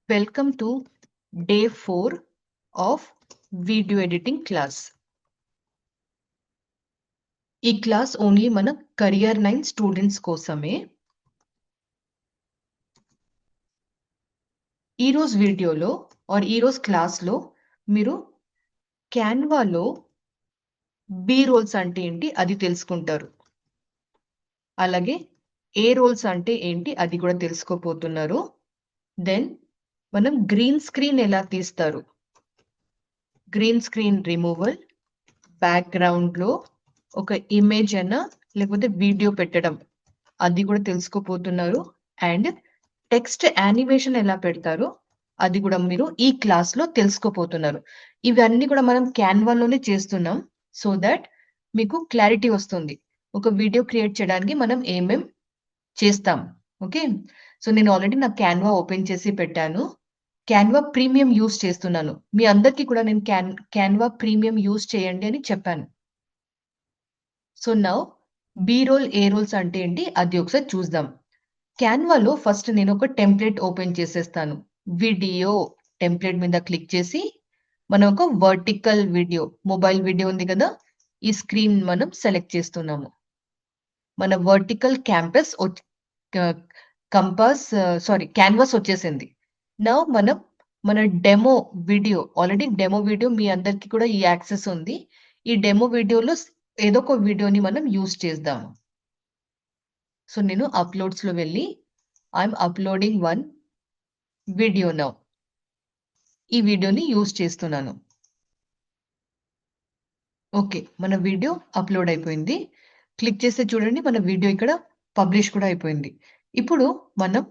Welcome to day 4 of video editing class. ఈ class only మన Career 9 students కోసమే. ఈరోజు వీడియోలో ఈరోజు క్లాస్లో మీరు క్యాన్వాలో బి రోల్స్ అంటే ఏంటి అది తెలుసుకుంటారు. అలాగే ఏ రోల్స్ అంటే ఏంటి అది కూడా తెలుసుకోపోతున్నారు. దెన్ మనం గ్రీన్ స్క్రీన్ ఎలా తీస్తారు, గ్రీన్ స్క్రీన్ రిమూవల్, బ్యాక్గ్రౌండ్లో ఒక ఇమేజ్ అయినా లేకపోతే వీడియో పెట్టడం అది కూడా తెలుసుకోపోతున్నారు. అండ్ టెక్స్ట్ యానిమేషన్ ఎలా పెడతారో అది కూడా మీరు ఈ క్లాస్లో తెలుసుకోపోతున్నారు. ఇవన్నీ కూడా మనం క్యాన్వాలోనే చేస్తున్నాం సో దట్ మీకు క్లారిటీ వస్తుంది. ఒక వీడియో క్రియేట్ చేయడానికి మనం ఏమేం చేస్తాం. ఓకే, సో నేను ఆల్రెడీ నా క్యాన్వా ఓపెన్ చేసి పెట్టాను. క్యాన్వా ప్రీమియం యూస్ చేస్తున్నాను. మీ అందరికీ కూడా నేను క్యాన్వా ప్రీమియం యూస్ చేయండి అని చెప్పాను. So now B roll A rolls అంటే ఏంటి అది ఒకసారి చూద్దాం. క్యాన్వాలో ఫస్ట్ నేను ఒక టెంప్లెట్ ఓపెన్ చేసేస్తాను. వీడియో టెంప్లెట్ మీద క్లిక్ చేసి మనం ఒక వర్టికల్ వీడియో, మొబైల్ వీడియో ఉంది కదా, ఈ స్క్రీన్ మనం సెలెక్ట్ చేస్తున్నాము. మన వర్టికల్ క్యాన్వాస్ వచ్చేసింది. నౌ మనం మన demo video, already demo video మీ అందరికీ కూడా ఈ యాక్సెస్ ఉంది. ఈ డెమో వీడియోలో ఏదో ఒక వీడియోని మనం యూస్ చేద్దాము. సో నేను అప్లోడ్స్లో వెళ్ళి I'm uploading one video now. ఈ వీడియోని యూస్ చేస్తున్నాను. ఓకే, మన వీడియో అప్లోడ్ అయిపోయింది. క్లిక్ చేస్తే చూడండి మన వీడియో ఇక్కడ పబ్లిష్ కూడా అయిపోయింది. ఇప్పుడు మనం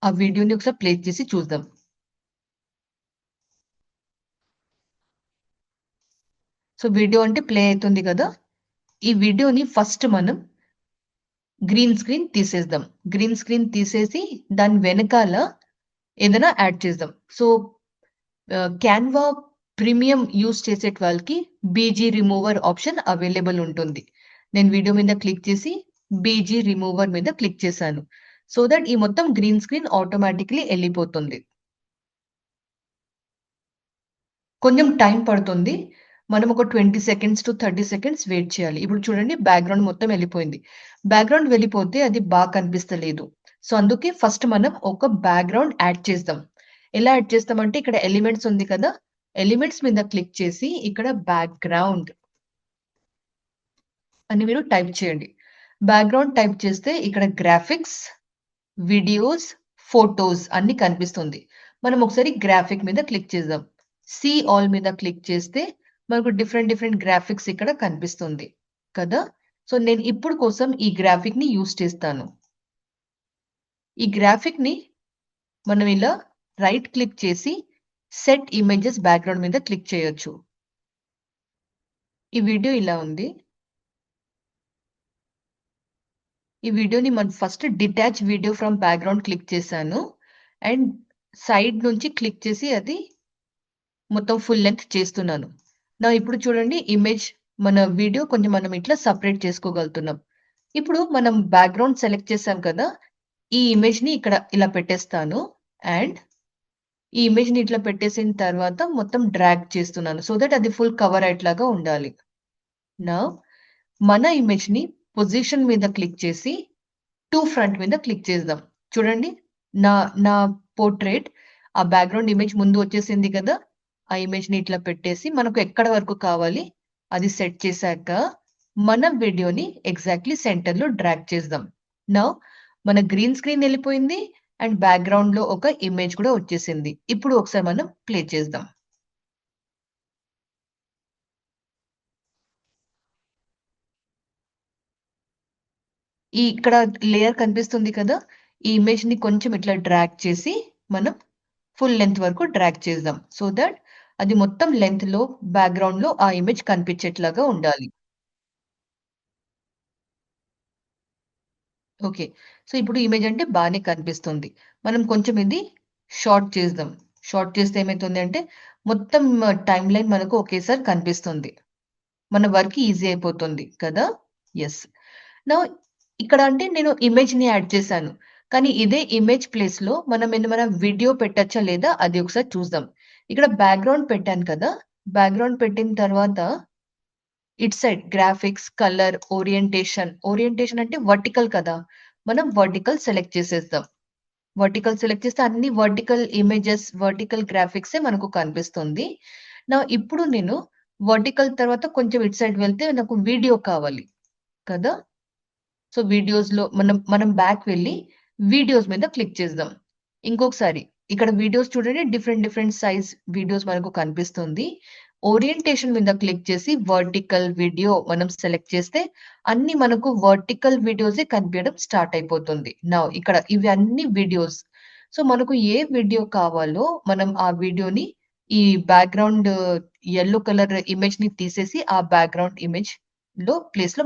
ఆ వీడియోని ఒకసారి ప్లే చేసి చూద్దాం. సో వీడియో అంటే ప్లే అవుతుంది కదా, ఈ వీడియోని ఫస్ట్ మనం గ్రీన్ స్క్రీన్ తీసేద్దాం. గ్రీన్ స్క్రీన్ తీసేసి దాని వెనకాల ఏదైనా యాడ్ చేద్దాం. సో క్యాన్వా ప్రీమియం యూస్ చేసే వాళ్ళకి బీజీ రిమూవర్ ఆప్షన్ అవైలబుల్ ఉంటుంది. నేను వీడియో మీద క్లిక్ చేసి బీజీ రిమూవర్ మీద క్లిక్ చేశాను. సో దట్ ఈ మొత్తం గ్రీన్ స్క్రీన్ ఆటోమేటిక్లీ వెళ్ళిపోతుంది. కొంచెం టైం పడుతుంది. మనం ఒక 20 సెకండ్స్ టు 30 సెకండ్స్ వెయిట్ చేయాలి. ఇప్పుడు చూడండి బ్యాక్గ్రౌండ్ మొత్తం వెళ్ళిపోయింది. బ్యాక్గ్రౌండ్ వెళ్ళిపోతే అది బాగా కనిపిస్తలేదు. సో అందుకే ఫస్ట్ మనం ఒక బ్యాక్గ్రౌండ్ యాడ్ చేద్దాం. ఎలా యాడ్ చేస్తామంటే ఇక్కడ ఎలిమెంట్స్ ఉంది కదా, ఎలిమెంట్స్ మీద క్లిక్ చేసి ఇక్కడ బ్యాక్గ్రౌండ్ అని మీరు టైప్ చేయండి. బ్యాక్గ్రౌండ్ టైప్ చేస్తే ఇక్కడ గ్రాఫిక్స్, వీడియోస్, ఫోటోస్ అన్ని కనిపిస్తుంది. మనం ఒకసారి గ్రాఫిక్ మీద క్లిక్ చేద్దాం. సి ఆల్ మీద క్లిక్ చేస్తే మనకు డిఫరెంట్ గ్రాఫిక్స్ ఇక్కడ కనిపిస్తుంది కదా. సో నేను ఇప్పుడు కోసం ఈ గ్రాఫిక్ ని యూస్ చేస్తాను. ఈ గ్రాఫిక్ ని మనం ఇలా రైట్ క్లిక్ చేసి సెట్ ఇమేజెస్ బ్యాక్గ్రౌండ్ మీద క్లిక్ చేయొచ్చు. ఈ వీడియో ఇలా ఉంది. ఈ వీడియోని మనం first detach video from background click చేశాను అండ్ సైడ్ నుంచి క్లిక్ చేసి అది మొత్తం ఫుల్ లెంత్ చేస్తున్నాను. నా ఇప్పుడు చూడండి ఇమేజ్, మన వీడియో కొంచెం మనం ఇట్లా సపరేట్ చేసుకోగలుగుతున్నాం. ఇప్పుడు మనం బ్యాక్గ్రౌండ్ సెలెక్ట్ చేసాం కదా, ఈ ఇమేజ్ ని ఇక్కడ ఇలా పెట్టేస్తాను అండ్ ఈ ఇమేజ్ ని ఇట్లా పెట్టేసిన తర్వాత మొత్తం డ్రాగ్ చేస్తున్నాను సో దట్ అది ఫుల్ కవర్ అయ్యేట్లాగా ఉండాలి. నా మన ఇమేజ్ ని పొజిషన్ మీద క్లిక్ చేసి టు ఫ్రంట్ మీద క్లిక్ చేద్దాం. చూడండి నా నా పోర్ట్రేట్ ఆ బ్యాక్గ్రౌండ్ ఇమేజ్ ముందు వచ్చేసింది కదా, ఆ ఇమేజ్ ని ఇట్లా పెట్టేసి మనకు ఎక్కడ వరకు కావాలి అది సెట్ చేశాక మన వీడియోని ఎగ్జాక్ట్లీ సెంటర్ లో డ్రాగ్ చేద్దాం. నౌ మన గ్రీన్ స్క్రీన్ వెళ్ళిపోయింది అండ్ బ్యాక్గ్రౌండ్ లో ఒక ఇమేజ్ కూడా వచ్చేసింది. ఇప్పుడు ఒకసారి మనం ప్లే చేద్దాం. ఈ ఇక్కడ లేయర్ కనిపిస్తుంది కదా, ఈ ఇమేజ్ ని కొంచెం ఇట్లా డ్రాగ్ చేసి మనం ఫుల్ లెంత్ వరకు డ్రాగ్ చేద్దాం సో దట్ అది మొత్తం లెంత్ లో బ్యాక్గ్రౌండ్ లో ఆ ఇమేజ్ కనిపించేట్లాగా ఉండాలి. ఓకే, సో ఇప్పుడు ఇమేజ్ అంటే బాగానే కనిపిస్తుంది. మనం కొంచెం ఇది షార్ట్ చేద్దాం. షార్ట్ చేస్తే ఏమైతుంది అంటే మొత్తం టైమ్ లైన్ మనకు ఒకేసారి కనిపిస్తుంది. మన వర్క్ ఈజీ అయిపోతుంది కదా. ఎస్, నా ఇక్కడ అంటే నేను ఇమేజ్ ని యాడ్ చేశాను. కానీ ఇదే ఇమేజ్ ప్లేస్‌లో మనం ఏమైనా వీడియో పెట్టచ్చా లేదా అది ఒకసారి చూద్దాం. ఇక్కడ బ్యాక్‌గ్రౌండ్ పెట్టాను కదా! బ్యాక్‌గ్రౌండ్ పెట్టిన తర్వాత ఇటు సైడ్ గ్రాఫిక్స్, కలర్, ఓరియంటేషన్ అంటే వర్టికల్ కదా! మనం వర్టికల్ సెలెక్ట్ చేసేద్దాం. వర్టికల్ సెలెక్ట్ చేస్తే అన్ని వర్టికల్ ఇమేజెస్, వర్టికల్ గ్రాఫిక్సే మనకు కనిపిస్తుంది. ఇప్పుడు నేను వర్టికల్ తర్వాత కొంచెం ఇటు సైడ్ వెళ్తే నాకు వీడియో కావాలి కదా! సో, వీడియోస్‌లో మనం బ్యాక్ వెళ్లి వీడియోస్ మీద క్లిక్ చేద్దాం. ఇంకొకసారి ఇక్కడ వీడియోస్ చూడండి డిఫరెంట్ డిఫరెంట్ సైజ్ వీడియోస్ మనకు కనిపిస్తుంది. ఓరియంటేషన్ మీద క్లిక్ చేసి వర్టికల్ వీడియో మనం సెలెక్ట్ చేస్తే అన్ని మనకు వర్టికల్ వీడియోసే కనిపియడం స్టార్ట్ అయిపోతుంది. ఇక్కడ ఇవి అన్ని వీడియోస్. సో, మనకు ఏ వీడియో కావాలో మనం ఆ వీడియోని ఈ బ్యాక్‌గ్రౌండ్ యెల్లో కలర్ ఇమేజ్‌ని తీసేసి ఆ బ్యాక్‌గ్రౌండ్ ప్లేస్‌లో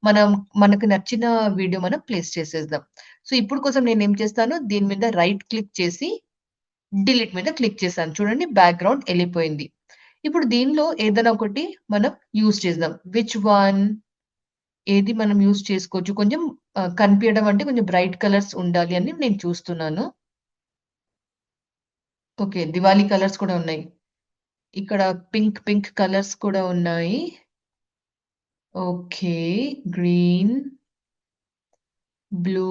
మనం మనకు నచ్చిన వీడియో మనం ప్లేస్ చేసేద్దాం. సో, ఇప్పుడు కోసం నేనేం చేస్తాను, దీని మీద రైట్ క్లిక్ చేసి, డిలీట్ మీద క్లిక్ చేశాను. చూడండి బ్యాక్‌గ్రౌండ్ ఎళ్ళిపోయింది. ఇప్పుడు దీనిలో ఏదైనా ఒకటి మనం యూజ్ చేద్దాం. Which one? ఏది మనం యూజ్ చేసుకోవచ్చు. కొంచెం కనిపియడం అంటే కొంచెం బ్రైట్ కలర్స్ ఉండాలి అని నేను చూస్తున్నాను. ఓకే. దివాలీ కలర్స్ కూడా ఉన్నాయి. ఇక్కడ పింక్ కలర్స్ కూడా ఉన్నాయి. Okay. Green, blue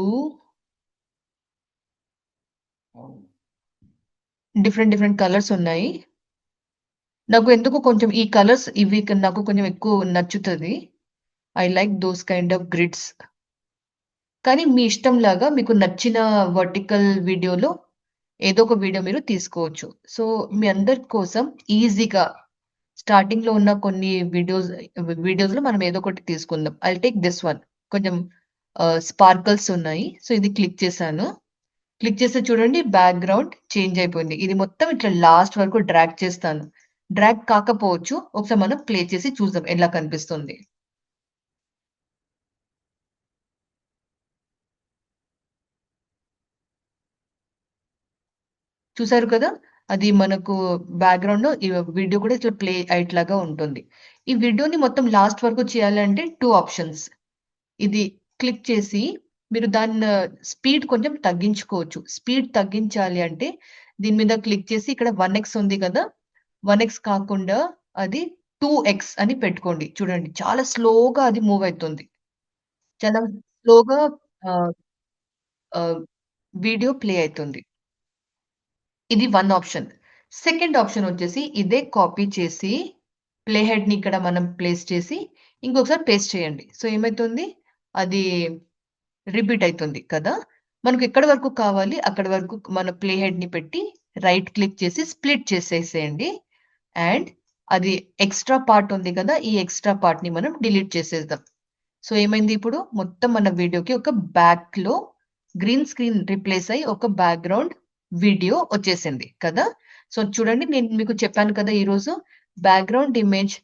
different colours ఉన్నాయి. నాకు ఎందుకో కొంచెం ఈ కలర్స్ నాకు కొంచెం ఎక్కువ నచ్చుతది. I like those kind of grids. కానీ మీ ఇష్టంలాగా మీకు నచ్చిన వర్టికల్ వీడియోలో ఏదో ఒక వీడియో మీరు తీసుకోవచ్చు. సో, మీ అందరి కోసం ఈజీగా స్టార్టింగ్‌లో ఉన్న కొన్ని వీడియోస్‌లో మనం ఏదో ఒకటి తీసుకుందాం. I'll take this one. కొంచెం స్పార్కిల్స్ ఉన్నాయి. సో, ఇది క్లిక్ చేశాను. క్లిక్ చేస్తే చూడండి బ్యాక్‌గ్రౌండ్ చేంజ్ అయిపోయింది. ఇది మొత్తం ఇట్లా లాస్ట్ వరకు డ్రాగ్ చేస్తాను. డ్రాగ్ కాకపోవచ్చు. ఒకసారి మనం ప్లే చేసి చూద్దాం ఎలా కనిపిస్తుంది. చూసారు కదా! అది మనకు బ్యాక్‌గ్రౌండ్‌లో వీడియో కూడా ఇట్లా ప్లే అయ్యేట్లాగా ఉంటుంది. ఈ వీడియోని మొత్తం లాస్ట్ వరకు చేయాలంటే 2 ఆప్షన్స్. ఇది క్లిక్ చేసి మీరు స్పీడ్ కొంచెం తగ్గించుకోవచ్చు. స్పీడ్ తగ్గించాలి అంటే దీని మీద క్లిక్ చేసి ఇక్కడ 1x ఉంది కదా! 1x కాకుండా అది 2x అని పెట్టుకోండి. చూడండి చాలా స్లోగా అది మూవ్ అయితుంది. చాలా స్లోగా ఆహ్, ఆహ్, వీడియో ప్లే అయితుంది. ఇది వన్ ఆప్షన్. సెకండ్ ఆప్షన్ వచ్చేసి ఇదే కాపీ చేసి ప్లే హెడ్‌ని ఇక్కడ మనం ప్లేస్ చేసి ఇంకొకసారి పేస్ట్ చేయండి. సో, ఏమైతుంది? అది రిపీట్ అయితుంది కదా! మనకు ఎక్కడి వరకు కావాలి అక్కడి వరకు మన ప్లే హెడ్‌ని పెట్టి రైట్ క్లిక్ చేసి స్ప్లిట్ చేసేసేయండి. అండ్ అది ఎక్స్‌ట్రా పార్ట్ ఉంది కదా! ఈ ఎక్స్‌ట్రా పార్ట్‌ని మనం డిలీట్ చేసేద్దాం. సో, ఏమైంది ఇప్పుడు మొత్తం మన వీడియోకి ఒక బ్యాక్‌లో గ్రీన్ స్క్రీన్ రిప్లేస్ అయ్యి ఒక బ్యాక్‌గ్రౌండ్ వీడియో వచ్చేసింది కదా! సో, చూడండి నేను మీకు చెప్పాను కదా! ఈరోజు బ్యాక్‌గ్రౌండ్ ఇమేజ్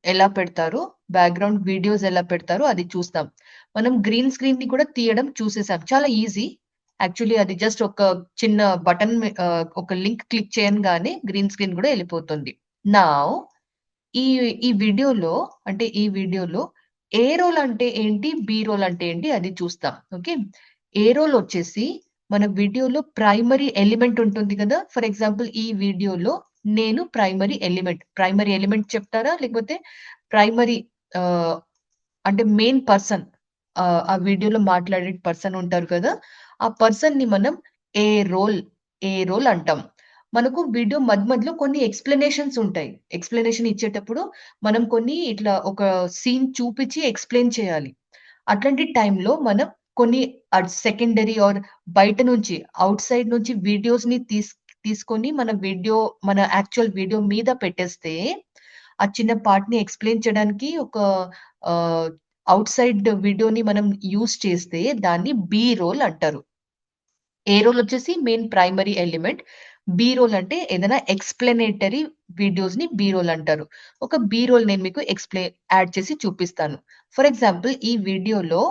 ఎలా పెడతారో, బ్యాక్‌గ్రౌండ్ వీడియోస్ ఎలా పెడతారో అది చూస్తాం. మనం గ్రీన్ స్క్రీన్‌ని కూడా తీయడం చూసేసాం. చాలా ఈజీ. యాక్చువల్లీ అది జస్ట్ ఒక చిన్న ఒక లింక్ క్లిక్ చేయంగానే గ్రీన్ స్క్రీన్ కూడా ఎళ్ళిపోతుంది. నౌ ఈ ఈ వీడియోలో ఏ రోల్ అంటే ఏంటి? బి రోల్ అంటే ఏంటి? అది చూస్తాం. ఓకే. ఏ రోల్ వచ్చేసి మన వీడియోలో ప్రైమరీ ఎలిమెంట్ ఉంటుంది కదా! ఫర్ ఎగ్జాంపుల్ ఈ వీడియోలో నేను ప్రైమరీ ఎలిమెంట్ చెప్తారా? లేకపోతే ప్రైమరీ ఆహ్, అంటే మెయిన్ పర్సన్ ఆ వీడియోలో మాట్లాడే పర్సన్ ఉంటారు కదా! ఆ పర్సన్‌ని మనం ఏ రోల్, ఏ రోల్ అంటాం. మనకు వీడియో మధ్యలో కొన్ని ఎక్స్‌ప్లనేషన్స్ ఉంటాయి. ఎక్స్‌ప్లనేషన్ ఇచ్చేటప్పుడు మనం కొన్ని ఇట్లా ఒక సీన్ చూపించి ఎక్స్‌ప్లెయిన్ చేయాలి. అట్లాంటి టైంలో మనం కొన్ని సెకండరీ బయట నుంచి ఔట్‌సైడ్ నుంచి వీడియోస్‌ని తీసుకొని మన యాక్చువల్ వీడియో మీద పెట్టేస్తే, ఆ చిన్న పార్ట్‌ని ఎక్స్‌ప్లెయిన్ చేయడానికి ఒక ఆహ్, ఔట్‌సైడ్ వీడియోని మనం యూజ్ చేస్తే దాన్ని బి రోల్ అంటారు. ఏ రోల్ వచ్చేసి main primary element. B roll అంటే ఏదైనా ఎక్స్‌ప్లనేటరీ వీడియోస్‌ని బి రోల్ అంటారు. ఒక బి రోల్ నేను మీకు యాడ్ చేసి చూపిస్తాను. ఫర్ ఎగ్జాంపుల్ ఈ వీడియోలో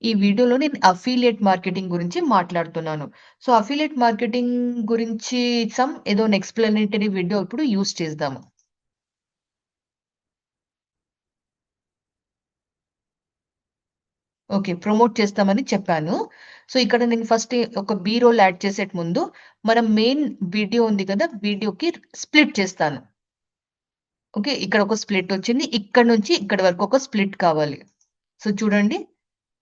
నేను అఫిలియేట్ మార్కెటింగ్ గురించి మాట్లాడుతున్నాను. సో, అఫిలియేట్ మార్కెటింగ్ గురించి ఏదో ఎక్స్‌ప్లనేటరీ వీడియో ఇప్పుడు యూజ్ చేద్దాము. ఓకే. ప్రమోట్ చేస్తామని చెప్పాను. సో, ఇక్కడ నేను ఫస్ట్ ఒక బి రోల్ యాడ్ చేసేటి ముందు మనం మెయిన్ వీడియో ఉంది కదా! వీడియోకి స్ప్లిట్ చేస్తాను. ఓకే. ఇక్కడ ఒక స్ప్లిట్ వచ్చింది. ఇక్కడి నుంచి ఇక్కడి వరకు ఒక స్ప్లిట్ కావాలి. సో, చూడండి.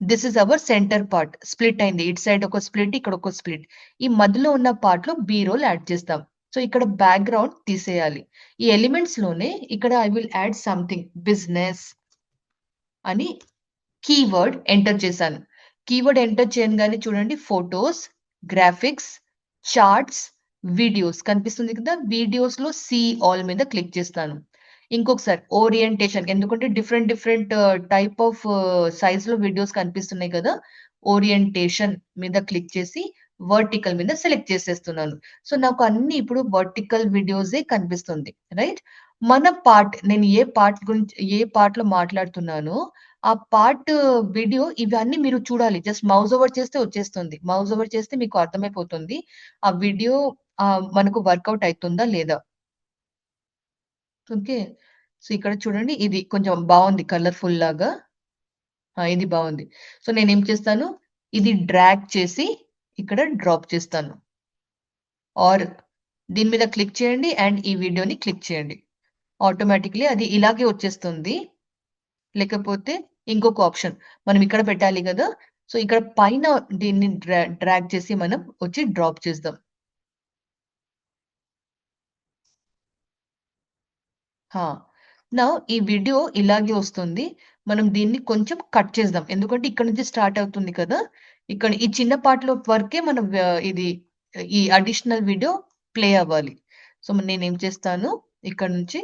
This is our centre part. Split అయింది. ఇటు సైడ్ ఒక స్ప్లిట్, ఇక్కడ ఒక స్ప్లిట్. ఈ మధ్యలో ఉన్న పార్ట్‌లో బి రోల్ యాడ్ చేస్తాం. సో, ఇక్కడ బ్యాక్‌గ్రౌండ్ తీసేయాలి. ఈ ఎలిమెంట్స్‌లోనే ఇక్కడ I will add something business అని కీవర్డ్ ఎంటర్ చేశాను. కీవర్డ్ ఎంటర్ చేయంగానే చూడండి ఫోటోస్, గ్రాఫిక్స్, చార్ట్స్, వీడియోస్ కనిపిస్తుంది కదా! వీడియోస్‌లో సీ ఆల్ మీద క్లిక్ చేస్తాను. ఇంకొకసారి ఓరియంటేషన్ ఎందుకంటే డిఫరెంట్ డిఫరెంట్ టైప్ ఆఫ్ సైజ్‌లో వీడియోస్ కనిపిస్తున్నాయి కదా! ఓరియంటేషన్ మీద క్లిక్ చేసి వర్టికల్ మీద సెలెక్ట్ చేసేస్తున్నాను. సో, నాకు అన్నీ ఇప్పుడు వర్టికల్ వీడియోసే కనిపిస్తుంది. రైట్? మన పార్ట్ నేను ఏ పార్ట్‌లో మాట్లాడుతున్నానో ఆ పార్ట్ వీడియో ఇవన్నీ మీరు చూడాలి. జస్ట్ మౌస్ ఓవర్ చేస్తే వచ్చేస్తుంది. మౌస్ ఓవర్ చేస్తే మీకు అర్థమైపోతుంది. ఆ వీడియో మనకు వర్కౌట్ అయితుందా లేదా? ఓకే. సో, ఇక్కడ చూడండి ఇది కొంచెం బావుంది కలర్‌ఫుల్ లాగా. ఇది బావుంది. సో, నేనేం చేస్తాను, ఇది డ్రాగ్ చేసి ఇక్కడ డ్రాప్ చేస్తాను. ఆర్ దీని మీద క్లిక్ చేయండి అండ్ ఈ వీడియోని క్లిక్ చేయండి. ఆటోమేటిక్‌లీ అది ఇలాగే వచ్చేస్తుంది. లేకపోతే ఇంకొక ఆప్షన్. మనం ఇక్కడ పెట్టాలి గదా! సో, ఇక్కడ పైన దీన్ని డ్రాగ్ చేసి మనం వచ్చి డ్రాప్ చేద్దాం. ఆ! నౌ ఈ వీడియో ఇలాగే వస్తుంది. మనం దీన్ని కొంచెం కట్ చేద్దాం. ఎందుకంటే ఇక్కడ నుంచి స్టార్ట్ అవుతుంది కదా! ఇక్కడ ఈ చిన్న పార్ట్‌లో వరకే మనం ఇది ఈ అడిషనల్ వీడియో ప్లే అవ్వాలి. సో, నేనేం చేస్తాను ఇక్కడ నుంచి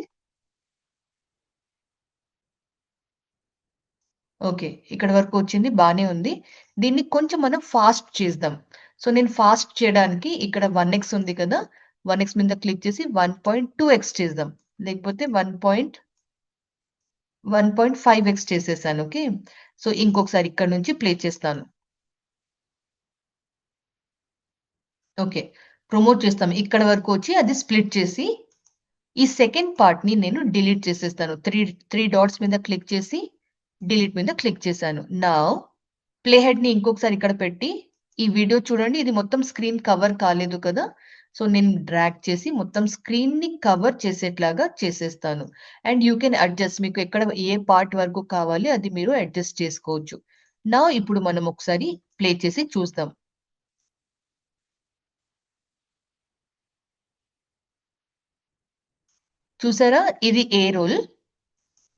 ఓకే. ఇక్కడి వరకు వచ్చింది బానే ఉంది. దీన్ని కొంచెం మనం ఫాస్ట్ చేద్దాం. సో, నేను ఫాస్ట్ చేయడానికి ఇక్కడ 1x ఉంది కదా! 1x మీద క్లిక్ చేసి 1.2x చేద్దాం. లేకపోతే 1.5x చేసేసాను. ఓకే. సో, ఇంకొకసారి ఇక్కడ నుంచి ప్లే చేస్తాను. ఓకే. ప్రమోట్ చేస్తాం. ఇక్కడ వరకు వచ్చి అది స్ప్లిట్ చేసి, ఈ సెకండ్ పార్ట్‌ని నేను డిలీట్ చేసేస్తాను. 3 డాట్స్ మీద క్లిక్ చేసి, డిలీట్ మీద క్లిక్ చేశాను. నౌ ప్లే హెడ్‌ని ఇంకొకసారి ఇక్కడ పెట్టి, ఈ వీడియో చూడండి. ఇది మొత్తం స్క్రీన్ కవర్ కాలేదు కదా! సో, నేను డ్రాగ్ చేసి మొత్తం స్క్రీన్‌ని కవర్ చేసేట్లాగా చేసేస్తాను. అండ్ యూ కెన్ అడ్జస్ట్ మీకు ఎక్కడ ఏ పార్ట్ వరకు కావాలి అది మీరు అడ్జస్ట్ చేసుకోవచ్చు. నౌ ఇప్పుడు మనం ఒకసారి ప్లే చేసి చూద్దాం. చూసారా? ఇది ఏ రోల్,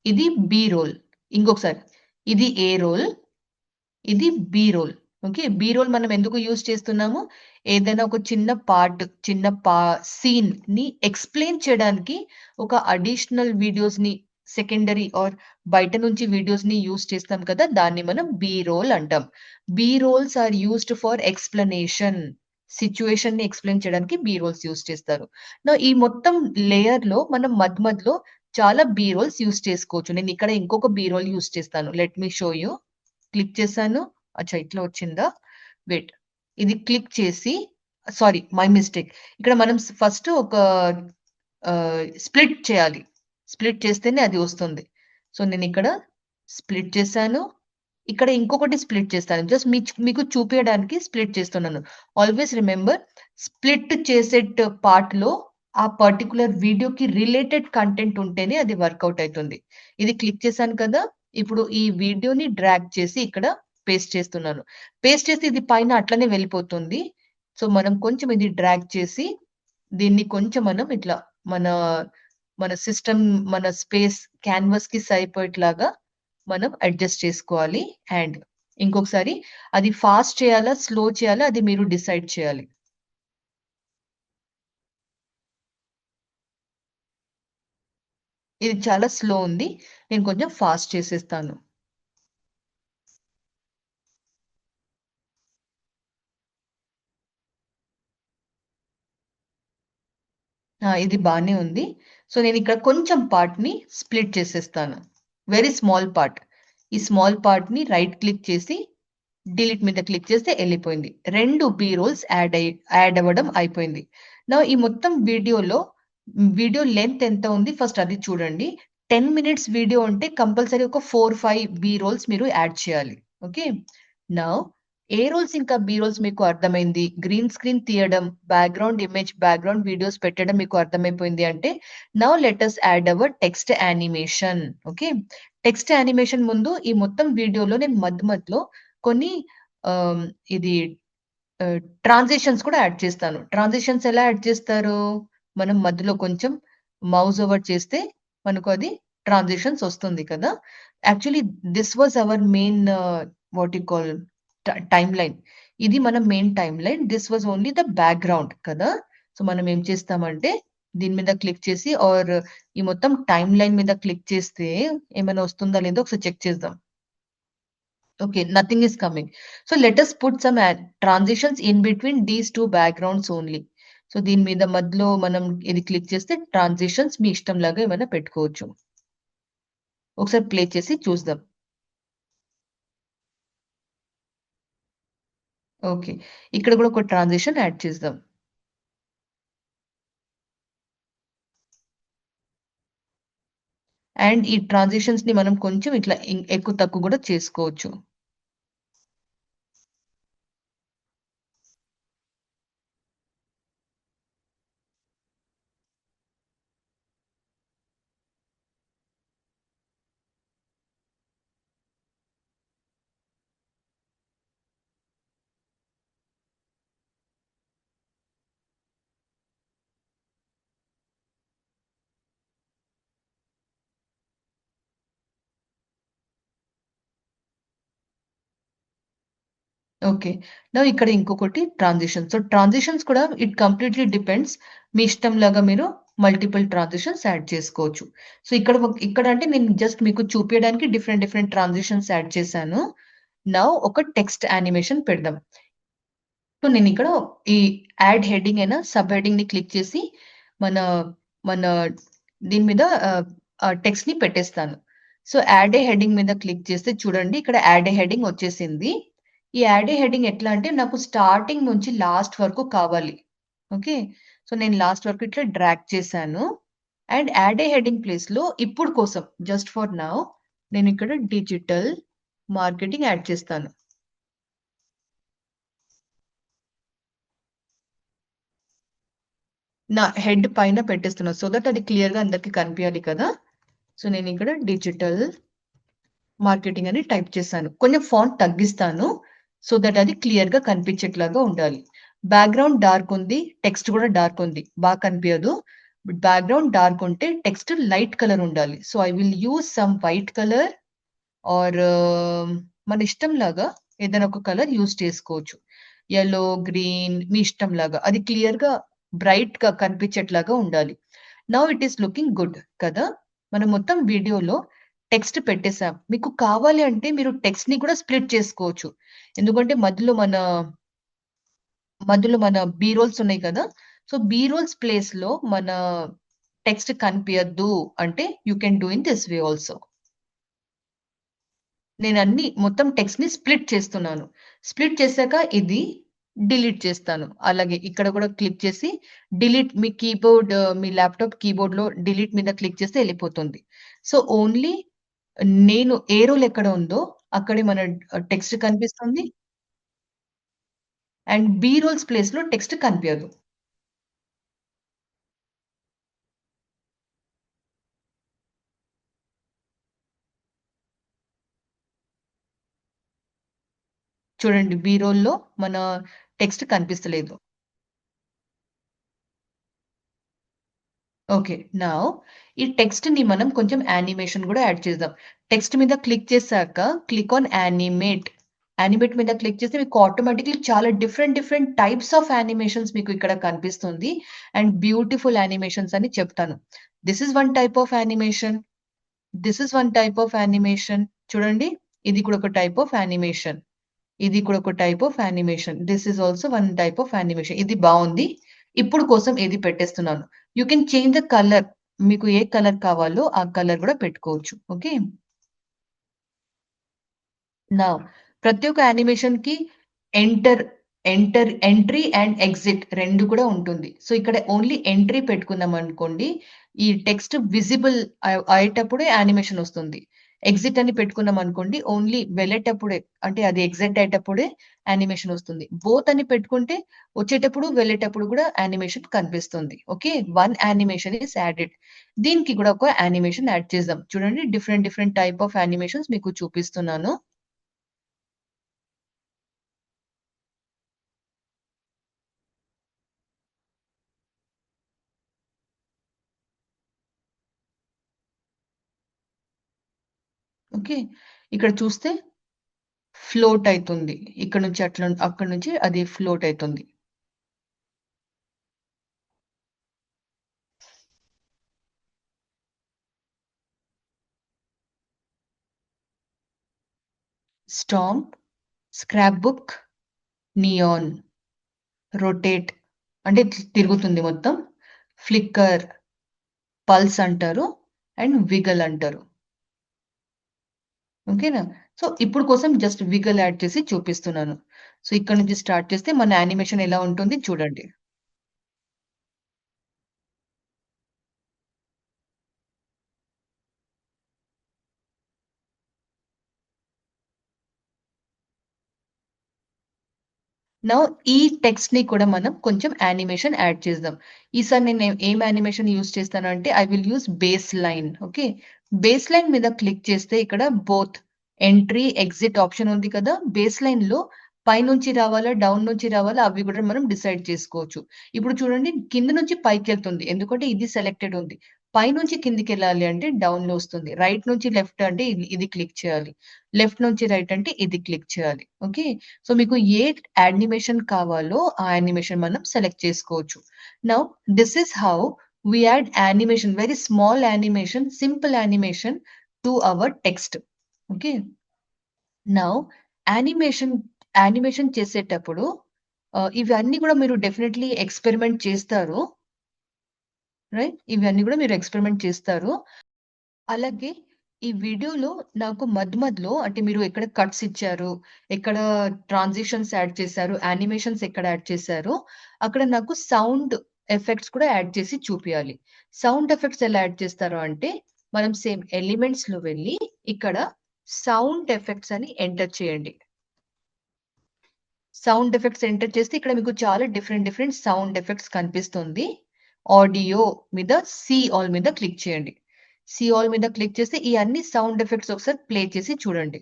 ఇది బి రోల్. ఇంకొకసారి ఇది ఏ రోల్, ఇది B roll. Okay. B roll మనం ఎందుకు యూజ్ చేస్తున్నాము? ఏదైనా ఒక చిన్న పార్ట్, చిన్న సీన్‌ని ఎక్స్‌ప్లెయిన్ చేయడానికి ఒక అడిషనల్ వీడియోస్‌ని సెకండరీ ఆర్ బయట నుంచి వీడియోస్‌ని యూజ్ చేస్తాం కదా! దాన్ని మనం బి రోల్ అంటాం. B rolls are used for explanation. సిట్యుయేషన్‌ని ఎక్స్‌ప్లెయిన్ చేయడానికి బి రోల్స్ యూజ్ చేస్తారు. ఈ మొత్తం లేయర్‌లో మనం మధ్యలో చాలా బి రోల్స్ యూజ్ చేసుకోవచ్చు. నేను ఇక్కడ ఇంకొక బి రోల్ యూజ్ చేస్తాను. Let me show you. Click చేశాను. అచ్చా! ఇట్లా వచ్చిందా? వెయిట్. ఇది క్లిక్ చేసి సారీ మై మిస్టేక్. ఇక్కడ మనం ఫస్ట్ ఒక స్ప్లిట్ చేయాలి. స్ప్లిట్ చేస్తేనే అది వస్తుంది. సో, నేనిక్కడ స్ప్లిట్ చేశాను. ఇక్కడ ఇంకొకటి స్ప్లిట్ చేస్తాను. జస్ట్ మీకు చూపియడానికి స్ప్లిట్ చేస్తున్నాను. ఆల్వేస్ రిమెంబర్ స్ప్లిట్ చేసేట్ పార్ట్‌లో ఆ పర్టిక్యులర్ వీడియోకి రిలేటెడ్ కంటెంట్ ఉంటేనే అది వర్కౌట్ అయితుంది. ఇది క్లిక్ చేశాను కదా! ఇప్పుడు ఈ వీడియోని డ్రాగ్ చేసి ఇక్కడ పేస్ట్ చేస్తున్నాను. పేస్ట్ చేస్తే ఇది పైన అట్లనే వెళ్ళిపోతుంది. సో, మనం కొంచెం ఇది డ్రాగ్ చేసి దీన్ని కొంచెం మనం ఇట్లా మన, మన సిస్టమ్ మన స్పేస్ క్యాన్వాస్‌కి సరిపోయేట్లాగా మనం అడ్జస్ట్ చేసుకోవాలి. అండ్ ఇంకొకసారి అది ఫాస్ట్ చేయాలా? స్లో చేయాలా? అది మీరు డిసైడ్ చేయాలి. ఇది చాలా స్లో ఉంది. నేను కొంచెం ఫాస్ట్ చేసేస్తాను. ఇది బానే ఉంది. సో, నేనిక్కడ కొంచెం పార్ట్‌ని స్ప్లిట్ చేసేస్తాను. Very small part. ఈ స్మాల్ పార్ట్‌ని రైట్ క్లిక్ చేసి డిలీట్ మీద క్లిక్ చేస్తే ఎళ్ళిపోయింది. 2 బి రోల్స్ యాడ్ అవ్వడం అయిపోయింది. ఈ మొత్తం వీడియోలో వీడియో లెంత్ ఎంత ఉంది ఫస్ట్ అది చూడండి. 10 మినిట్స్ వీడియో ఉంటే కంపల్సరీ ఒక 4, 5 బి రోల్స్ మీరు యాడ్ చేయాలి. ఓకే. నౌ ఏ రోల్స్ ఇంకా బి రోల్స్ మీకు అర్థమైంది. గ్రీన్ స్క్రీన్ తీయడం, బ్యాక్‌గ్రౌండ్ ఇమేజ్, బ్యాక్‌గ్రౌండ్ వీడియోస్ పెట్టడం మీకు అర్థమైపోయింది అంటే, now let us add our text animation. Okay. Text animation ముందు ఈ మొత్తం వీడియోలో నేను మధ్యలో కొన్ని ఆహ్, ఇది ట్రాన్సిషన్స్ కూడా యాడ్ చేస్తాను. ట్రాన్సిషన్స్ ఎలా యాడ్ చేస్తారు? మనం మధ్యలో కొంచెం మౌస్ ఓవర్ చేస్తే మనకు అది ట్రాన్సిషన్స్ వస్తుంది కదా! Actually this was our main what you call timeline. ఇది మన main timeline. This was only the background కదా! సో, మనం ఏం చేస్తామంటే దీని మీద క్లిక్ చేసి ఈ మొత్తం టైమ్‌లైన్ మీద క్లిక్ చేస్తే ఏమైనా వస్తుందా లేదో ఒకసారి చెక్ చేద్దాం. Okay, nothing is coming. So let us put some transitions in between these two backgrounds only. So దీని మీద మధ్యలో మనం ఇది క్లిక్ చేస్తే ట్రాన్సిషన్స్ మీ ఇష్టంలాగా ఏమైనా పెట్టుకోవచ్చు. ఒకసారి ప్లే చేసి చూద్దాం. ఓకే. ఇక్కడ కూడా ఒక ట్రాన్సిషన్ యాడ్ చేద్దాం. అండ్ ఈ ట్రాన్సిషన్స్‌ని మనం కొంచెం ఇట్లా ఎక్కువ తక్కువ కూడా చేసుకోవచ్చు. ఓకే. నౌ ఇక్కడ ఇంకొకటి ట్రాన్సిషన్. సో ట్రాన్సిషన్స్ కూడా ఇట్ కంప్లీట్‌లీ డిపెండ్స్. మీ ఇష్టంలాగా మీరు మల్టిపుల్ ట్రాన్సిషన్స్ యాడ్ చేసుకోవచ్చు. సో ఇక్కడ అంటే నేను జస్ట్ మీకు చూపియడానికి డిఫరెంట్ డిఫరెంట్ ట్రాన్సిషన్స్ యాడ్ చేశాను. నౌ ఒక టెక్స్ట్ యానిమేషన్ పెడదాం. సో నేనిక్కడ ఈ యాడ్ హెడ్డింగ్ అయిన సబ్ హెడ్డింగ్‌ని క్లిక్ చేసి మన మన దీని మీద టెక్స్ట్‌ని పెట్టేస్తాను. సో యాడ్ ఏ హెడ్డింగ్ మీద క్లిక్ చేస్తే చూడండి ఇక్కడ యాడ్ ఏ హెడ్డింగ్ వచ్చేసింది. ఈ యాడ్ ఏ హెడ్డింగ్ ఎట్లా అంటే నాకు స్టార్టింగ్ నుంచి లాస్ట్ వరకు కావాలి. ఓకే. సో నేను లాస్ట్ వరకు ఇట్లా డ్రాగ్ చేశాను. అండ్ యాడ్ ఏ హెడ్డింగ్ ప్లేస్‌లో ఇప్పుడు కోసం జస్ట్ ఫర్ నౌ నేనిక్కడ డిజిటల్ మార్కెటింగ్ యాడ్ చేస్తాను. నా హెడ్ పైన పెట్టేస్తున్నా. సో దట్ అది క్లియర్‌గా అందరికి కనిపియాలి కదా! సో నేనిక్కడ డిజిటల్ మార్కెటింగ్ అని టైప్ చేశాను. కొంచెం ఫాంట్ తగ్గిస్తాను. సో దట్ అది క్లియర్‌గా కనిపించేట్లాగా ఉండాలి. బ్యాక్‌గ్రౌండ్ డార్క్ ఉంది. టెక్స్ట్ కూడా డార్క్ ఉంది. కనిపియదు. బ్యాక్‌గ్రౌండ్ డార్క్ ఉంటే టెక్స్ట్ లైట్ కలర్ ఉండాలి. So I will use some white colour or మన ఇష్టంలాగా ఏదైనా ఒక కలర్ యూజ్ చేసుకోవచ్చు. యెల్లో, గ్రీన్ మీ ఇష్టంలాగా. అది క్లియర్‌గా బ్రైట్‌గా కనిపించేట్లాగా ఉండాలి. Now it is looking good కదా! మనం మొత్తం వీడియోలో టెక్స్ట్ పెట్టేసాం. మీకు కావాలి అంటే మీరు టెక్స్ట్‌ని కూడా స్ప్లిట్ చేసుకోవచ్చు. ఎందుకంటే మధ్యలో మన బి రోల్స్ ఉన్నాయి కదా! సో, బి రోల్స్ ప్లేస్‌లో మన టెక్స్ట్ కనిపియద్దు అంటే you can do in this way also. నేనన్నీ మొత్తం టెక్స్ట్‌ని స్ప్లిట్ చేస్తున్నాను. స్ప్లిట్ చేశాక ఇది డిలీట్ చేస్తాను. అలాగే ఇక్కడ కూడా క్లిక్ చేసి డిలీట్ మీ ల్యాప్‌టాప్ కీబోర్డ్‌లో డిలీట్ మీద క్లిక్ చేస్తే ఎళ్ళిపోతుంది. సో, ఓన్లీ నేను ఏ రోల్ ఎక్కడ ఉందో అక్కడే మన టెక్స్ట్ కనిపిస్తుంది. అండ్ బి రోల్స్ ప్లేస్‌లో టెక్స్ట్ కనిపియదు. చూడండి బి రోల్‌లో మన టెక్స్ట్ కనిపిస్తలేదు. ఓకే. నౌ ఈ టెక్స్ట్‌ని మనం కొంచెం యానిమేషన్ గూడా యాడ్ చేద్దాం. టెక్స్ట్ మీద క్లిక్ చేశాక క్లిక్ ఆన్ యానిమేట్. యానిమేట్ మీద క్లిక్ చేస్తే మీకు ఆటోమేటిక్‌లీ చాలా different different types of animations మీకు ఇక్కడ కనిపిస్తుంది. అండ్ బ్యూటిఫుల్ యానిమేషన్స్ అని చెప్తాను. This is one type of animation. This is one type of animation. చూడండి. ఇది కూడా ఒక టైప్ ఆఫ్ యానిమేషన్. ఇది కూడా ఒక type of animation. This is also one type of animation. ఇది బావుంది. ఇప్పుడు కోసం ఇది పెట్టేస్తున్నాను. You can change the colour. మీకు ఏ కలర్ కావాలో ఆ కలర్ గూడా పెట్టుకోవచ్చు. ఓకే. నౌ ప్రతి ఒక్క యానిమేషన్‌కి ఎంటర్, ఎంట్రీ అండ్ ఎగ్జిట్ 2 కూడా ఉంటుంది. సో, ఇక్కడ ఓన్లీ ఎంట్రీ పెట్టుకున్నామనుకోండి, ఈ టెక్స్ట్ విజిబుల్ అయ్యేటప్పుడే యానిమేషన్ ఒస్తుంది. ఎగ్జిట్ అని పెట్టుకున్నాం అనుకోండి ఓన్లీ వెళ్ళేటప్పుడే అంటే అది ఎగ్జిట్ అయ్యేటప్పుడే యానిమేషన్ వస్తుంది. బోత్ అని పెట్టుకుంటే వచ్చేటప్పుడు వెళ్ళేటప్పుడు కూడా యానిమేషన్ కనిపిస్తుంది. ఓకే. 1 animation is added. దీనికి కూడా ఒక యానిమేషన్ యాడ్ చేద్దాం. చూడండి different different type of animations మీకు చూపిస్తున్నాను. ఓకే. ఇక్కడ చూస్తే ఫ్లోట్ అయితుంది. ఇక్కడ నుంచి అట్లా అక్కడి నుంచి అది ఫ్లోట్ అయితుంది. Storm, scrap book, neon, rotate అంటే తిరుగుతుంది మొత్తం. ఫ్లిక్కర్, పల్స్ అంటారు అండ్ విగల్ అంటారు. ఓకేనా? సో, ఇప్పుడు కోసం జస్ట్ విగల్ యాడ్ చేసి చూపిస్తున్నాను. సో, ఇక్కడ నుంచి స్టార్ట్ చేస్తే మన యానిమేషన్ ఎలా ఉంటుంది చూడండి. నౌ ఈ టెక్స్ట్‌ని కూడా మనం కొంచెం యానిమేషన్ యాడ్ చేద్దాం. ఈసారి నేను ఏం యానిమేషన్ యూజ్ చేస్తాను అంటే I will use base line. Okay. Base line మీద క్లిక్ చేస్తే ఇక్కడ బోత్ ఎంట్రీ, ఎగ్జిట్ ఆప్షన్ ఉంది కదా! బేస్ లైన్‌లో పైనుంచి రావాలా, డౌన్ నుంచి రావాలా అవి కూడా మనం డిసైడ్ చేసుకోవచ్చు. ఇప్పుడు చూడండి కింద నుంచి పైకెళ్తుంది. ఎందుకంటే ఇది సెలెక్టెడ్ ఉంది. పైనుంచి కిందికెళ్ళాలి అంటే డౌన్‌లో వస్తుంది. రైట్ నుంచి లెఫ్ట్ అంటే ఇది క్లిక్ చేయాలి. లెఫ్ట్ నుంచి రైట్ అంటే ఇది క్లిక్ చేయాలి. ఓకే. సో, మీకు ఏ యానిమేషన్ కావాలో ఆ యానిమేషన్ మనం సెలెక్ట్ చేసుకోవచ్చు. Now this is how we add animation, very small animation, simple animation to our text. Okay. Now animation, animation చేసేటప్పుడు ఇవన్నీ కూడా మీరు డెఫినైట్‌లీ ఎక్స్‌పెరిమెంట్ చేస్తారు. రైట్? ఇవన్నీ కూడా మీరు ఎక్స్‌పెరిమెంట్ చేస్తారు. అలాగే ఈ వీడియోలో నాకు మధ్యలో అంటే మీరు ఎక్కడ కట్స్ ఇచ్చారు, ఎక్కడ ట్రాన్సిషన్స్ యాడ్ చేశారు, యానిమేషన్స్ ఎక్కడ యాడ్ చేశారో, అక్కడ నాకు సౌండ్ ఎఫెక్ట్స్ కూడా యాడ్ చేసి చూపియాలి. సౌండ్ ఎఫెక్ట్స్ ఎలా యాడ్ చేస్తారు అంటే, మనం సేమ్ ఎలిమెంట్స్‌లో వెళ్లి ఇక్కడ సౌండ్ ఎఫెక్ట్స్ అని ఎంటర్ చేయండి. సౌండ్ ఎఫెక్ట్స్ ఎంటర్ చేస్తే ఇక్కడ మీకు చాలా డిఫరెంట్ డిఫరెంట్ సౌండ్ ఎఫెక్ట్స్ కనిపిస్తుంది. ఆడియో మీద సీ ఆల్ మీద క్లిక్ చేయండి. సీ ఆల్ మీద క్లిక్ చేస్తే ఈ అన్ని సౌండ్ ఎఫెక్ట్స్ ఒకసారి ప్లే చేసి చూడండి.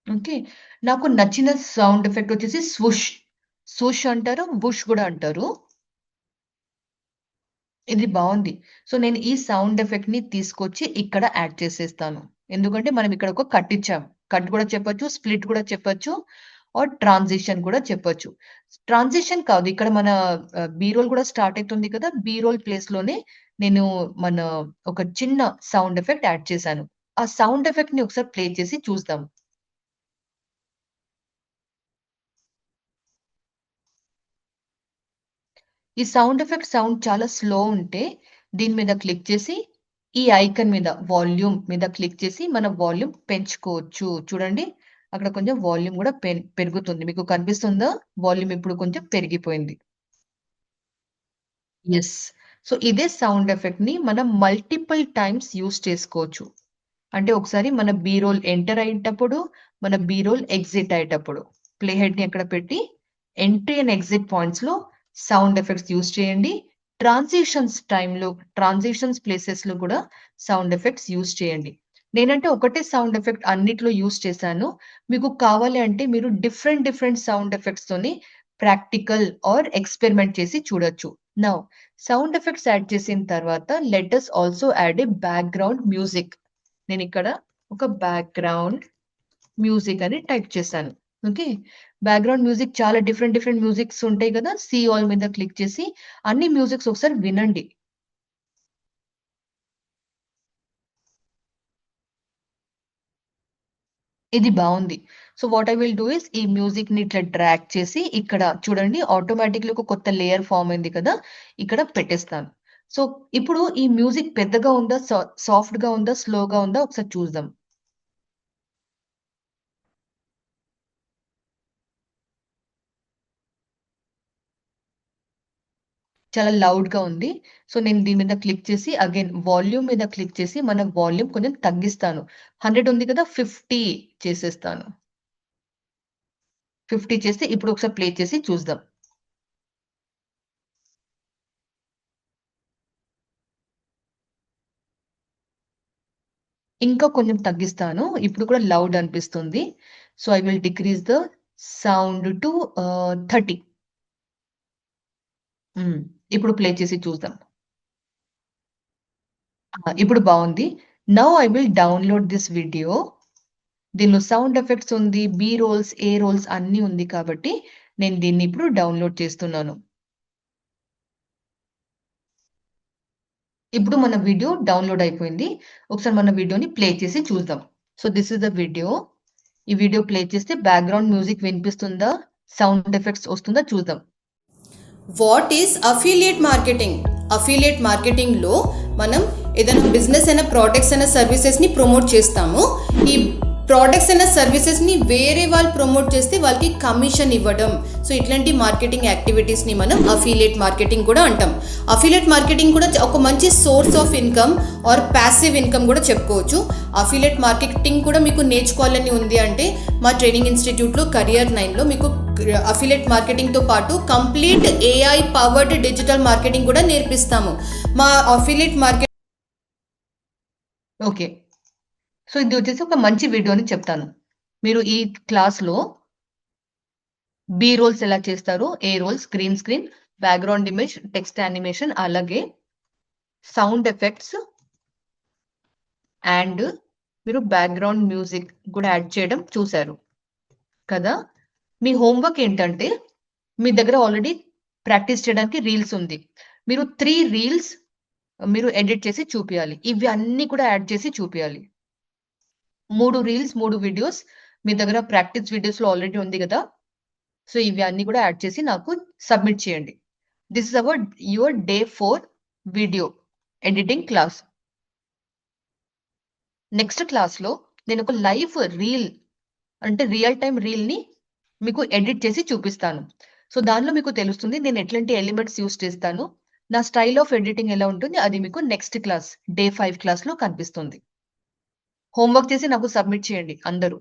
ఓకే. నాకు నచ్చిన సౌండ్ ఎఫెక్ట్ వచ్చేసి స్వుష్. స్వుష్ అంటారు, వుష్ గూడా అంటారు. ఇది బావుంది. సో, నేను ఈ సౌండ్ ఎఫెక్ట్‌ని తీసుకొచ్చి ఇక్కడ యాడ్ చేసేస్తాను. ఎందుకంటే మనం ఇక్కడ ఒక కట్ ఇచ్చాం. కట్ గూడా చెప్పొచ్చు, స్ప్లిట్ గూడా చెప్పొచ్చు ఆర్ ట్రాన్సిషన్ కూడా చెప్పొచ్చు. ట్రాన్సిషన్ కాదు ఇక్కడ మన బీ రోల్ గూడా స్టార్ట్ అయితుంది కదా! బీ రోల్ ప్లేస్‌లోనే నేను మన ఒక చిన్న సౌండ్ ఎఫెక్ట్ యాడ్ చేశాను. ఆ సౌండ్ ఎఫెక్ట్‌ని ఒకసారి ప్లే చేసి చూద్దాం. ఈ సౌండ్ ఎఫెక్ట్ సౌండ్ చాలా స్లో ఉంటే దీని మీద క్లిక్ చేసి ఈ ఐకాన్ మీద వాల్యూమ్ మీద క్లిక్ చేసి మన వాల్యూమ్ పెంచుకోవచ్చు. చూడండి అక్కడ కొంచెం వాల్యూమ్ గూడా పెరుగుతుంది. మీకు కనిపిస్తుందా? వాల్యూమ్ ఇప్పుడు కొంచెం పెరిగిపోయింది. యెస్. సో, ఇదే సౌండ్ ఎఫెక్ట్‌ని మనం మల్టిపుల్ టైమ్స్ యూజ్ చేసుకోవచ్చు. అంటే ఒకసారి మన బీ రోల్ ఎంటర్ అయ్యేటప్పుడు, మన బీ రోల్ ఎగ్జిట్ అయ్యేటప్పుడు. ప్లే హెడ్‌ని అక్కడ పెట్టి ఎంట్రీ అండ్ ఎగ్జిట్ పాయింట్స్‌లో సౌండ్ ఎఫెక్ట్స్ యూజ్ చేయండి. ట్రాన్సిషన్స్ టైమ్‌లో, ట్రాన్సిషన్స్ ప్లేసెస్‌లో కూడా సౌండ్ ఎఫెక్ట్స్ యూజ్ చేయండి. నేనంటే ఒకటే సౌండ్ ఎఫెక్ట్ అన్నిట్లో యూజ్ చేశాను. మీకు కావాలి అంటే మీరు డిఫరెంట్ డిఫరెంట్ సౌండ్ ఎఫెక్ట్స్‌తోని ప్రాక్టికల్ ఆర్ ఎక్స్‌పెరిమెంట్ చేసి చూడొచ్చు. నౌ సౌండ్ ఎఫెక్ట్స్ యాడ్ చేసిన తర్వాత let us also add a background music. నేనిక్కడ ఒక బ్యాక్‌గ్రౌండ్ మ్యూజిక్ అని టైప్ చేశాను. ఓకే. బ్యాక్‌గ్రౌండ్ మ్యూజిక్ చాలా డిఫరెంట్ డిఫరెంట్ మ్యూజిక్స్ ఉంటాయి గదా! సీ ఆల్ మీద క్లిక్ చేసి అన్ని మ్యూజిక్స్ ఒకసారి వినండి. ఇది బావుంది. So, what I will do is ఈ మ్యూజిక్‌ని ఇట్లా డ్రాగ్ చేసి ఇక్కడ చూడండి ఆటోమేటిక్‌లీ ఒక కొత్త లేయర్ ఫార్మ్ అయింది కదా! ఇక్కడ పెట్టేస్తాను. సో, ఇప్పుడు ఈ మ్యూజిక్ పెద్దగా ఉందా? సాఫ్ట్‌గా ఉందా? స్లోగా ఉందా? ఒకసారి చూద్దాం. చాలా లౌడ్‌గా ఉంది. సో, నేను దీని మీద క్లిక్ చేసి అగైన్ వాల్యూమ్ మీద క్లిక్ చేసి మన వాల్యూమ్ కొంచెం తగ్గిస్తాను. 100 ఉంది కదా! 50 చేసేస్తాను. 50 చేస్తే ఇప్పుడు ఒకసారి ప్లే చేసి చూద్దాం. ఇంకా కొంచెం తగ్గిస్తాను. ఇప్పుడు కూడా లౌడ్ అనిపిస్తుంది. So, I will decrease the sound to 30. హ్మ్. ఇప్పుడు ప్లే చేసి చూద్దాం. ఇప్పుడు బావుంది. Now I will download this video. దీనిలో సౌండ్ ఎఫెక్ట్స్ ఉంది, బీ రోల్స్, ఏ రోల్స్ అన్నీ ఉంది కాబట్టి నేను దీన్ని ఇప్పుడు డౌన్‌లోడ్ చేస్తున్నాను. ఇప్పుడు మన వీడియో డౌన్‌లోడ్ అయిపోయింది. ఒకసారి మన వీడియోని ప్లే చేసి చూద్దాం. So, this is the video. ఈ వీడియో ప్లే చేస్తే బ్యాక్‌గ్రౌండ్ మ్యూజిక్ వినిపిస్తుందా? సౌండ్ ఎఫెక్ట్స్ వస్తుందా చూద్దాం. What is affiliate marketing? Affiliate మార్కెటింగ్లో మనం ఏదైనా బిజినెస్ అయినా ప్రోడక్ట్స్ అయినా సర్వీసెస్ని ప్రమోట్ చేస్తాము. ఈ ప్రోడక్ట్స్ అయినా సర్వీసెస్ని వేరే వాళ్ళు ప్రమోట్ చేస్తే వాళ్ళకి కమిషన్ ఇవ్వడం. సో ఇట్లాంటి మార్కెటింగ్ యాక్టివిటీస్ని మనం అఫిలియేట్ మార్కెటింగ్ కూడా అంటాం. అఫిలియేట్ మార్కెటింగ్ కూడా ఒక మంచి source of income or passive income కూడా చెప్పుకోవచ్చు. అఫిలియేట్ మార్కెటింగ్ కూడా మీకు నేర్చుకోవాలని ఉంది అంటే మా ట్రైనింగ్ ఇన్స్టిట్యూట్లో Career 9లో మీకు అఫిలియేట్ మార్కెటింగ్తో పాటు complete AI powered digital marketing కూడా నేర్పిస్తాము. మా అఫిలియేట్ మార్కెట్ ఓకే. సో, ఇది వచ్చేసి ఒక మంచి వీడియో అని చెప్తాను. మీరు ఈ క్లాస్‌లో బీ రోల్స్ ఎలా చేస్తారో, A rolls, green screen, background image, text animation అలాగే సౌండ్ ఎఫెక్ట్స్ అండ్ మీరు బ్యాక్‌గ్రౌండ్ మ్యూజిక్ కూడా యాడ్ చేయడం చూసారు కదా! మీ హోంవర్క్ ఏంటంటే, మీ దగ్గర ఆల్రెడీ ప్రాక్టీస్ చేయడానికి రీల్స్ ఉంది. మీరు 3 రీల్స్ మీరు ఎడిట్ చేసి చూపియాలి. ఇవి అన్నీ కూడా యాడ్ చేసి చూపియాలి. 3 రీల్స్, 3 వీడియోస్ మీ దగ్గర ప్రాక్టీస్ వీడియోస్‌లో ఆల్రెడీ ఉంది గదా! సో, ఇవి అన్నీ కూడా యాడ్ చేసి నాకు సబ్మిట్ చేయండి. This is your day 4 video editing class. Next క్లాస్‌లో నేనొక లైవ్ రీల్ అంటే రియల్ టైమ్ రీల్‌ని మీకు ఎడిట్ చేసి చూపిస్తాను. సో, దానిలో మీకు తెలుస్తుంది నేను ఎట్లాంటి ఎలిమెంట్స్ యూజ్ చేస్తాను. నా స్టైల్ ఆఫ్ ఎడిటింగ్ ఎలా ఉంటుంది అది మీకు నెక్స్ట్ క్లాస్ డే 5 క్లాస్‌లో కనిపిస్తుంది. హోంవర్క్ చేసి నాకు సబ్మిట్ చేయండి అందరూ.